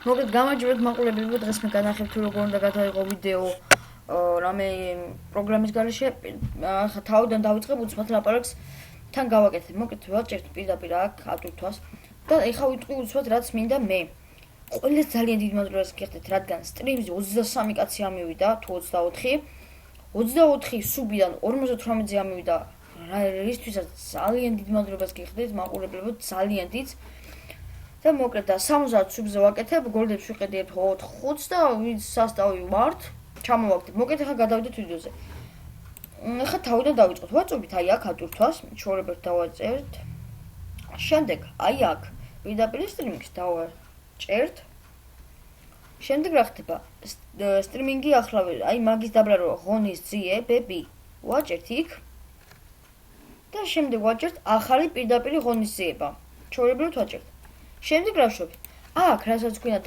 მოკლედ გამარჯობათ მაყურებლებო, დღეს მე განახებ თუ როგორ უნდა გადაიღო ვიდეო რამე პროგრამის garaშე. ახლა თავიდან დავიწყებ უცბად ლაპარაკს თან გავაკეთებ. მოკლედ ვაჭერთ პირდაპირ აქ ატვირთვას და ეხლა ვიტყვი უცბად რაც მინდა მე. ყველას ძალიან დიდ მადლობას გიხდეთ, რადგან სტრიმზე 23 კაცი ამივიდა თუ 24. 24 სუბიდან 58-ზე ამივიდა. რისთვისაც ძალიან დიდ მადლობას გიხდეთ მაყურებლებო, ძალიან დიდ. და მოკლედ და 70 სუბზე ვაკეთებ, გოლდებს ვიყიდებ 4-5 და ვინც სასტავი ვართ, ჩამოვაგდებ. მოკლედ ახლა გადავიდეთ ვიდეოზე. ახლა თავიდან დავიწყოთ. ვაწვევით აი აქ ატვირთვას, შორებებს დავაწერთ. შემდეგ აი აქ პირდაპირ სტრიმინგს დავაჭერთ. შემდეგ რა ხდება? სტრიმინგი ახლავე, აი მაგის დაბრალება ღონისძიებები. ვაჭერთ იქ. და შემდეგ ვაჭერთ ახალი პირდაპირ ღონისძიება. შორებებს ვაჭერთ. შემდეგ რა ვშობ? აქ რასაც გვინდა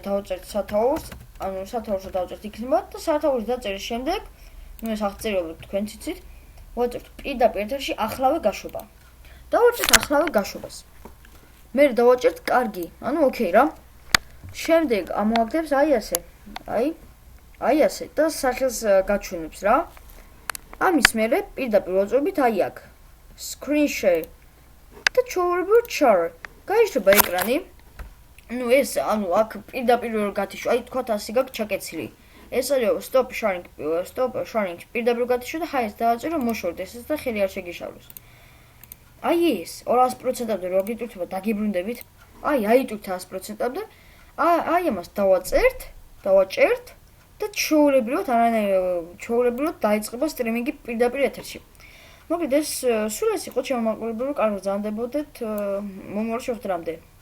დავაჭერთ სათაურს. ანუ სათაურს დავაჭერთ იქნება და სათაურის დაწერის შემდეგ, ეს აღწერილობთ თქვენ ციცით, ვაჭერთ პირდაპირ ეთერში ახლავე გაშვება. დავაჭერთ ახლავე გაშვებას. მე დავაჭერთ კარგი, ანუ ოკეი რა. შემდეგ ამოვაგდებს აი ასე. აი ასე და სახელს გაჩვენებს რა. ამის მერე პირდაპირ ვაწვევით აი აქ. Screen share და ჩავარებთ share. გაიშვება ეკრანი. ნუ ეს ანუ აქ პირდაპირ ვერ გათიშვა, აი თქვათ ასე გაქვს ჩაკეცილი. ეს არის stop sharing პირდაპირ გათიშვა და ხაის დააწერო მოშორდეს ეს და ხელი არ შეგიშალოს. აი ეს 200%-ამდე რო გიტვირთება დაგიბრუნდებით. აი აიტვირთ 100%-ამდე. აი ამას დავაჭერთ და ჩვეულებრივად დაიწყება სტრიმინგი პირდაპირ ეთერში. მოკლედ ეს სულ ეს იყო ჩემო მაყურებელო, კარგად გრძანდებოდეთ მომავალ შეხვედრამდე.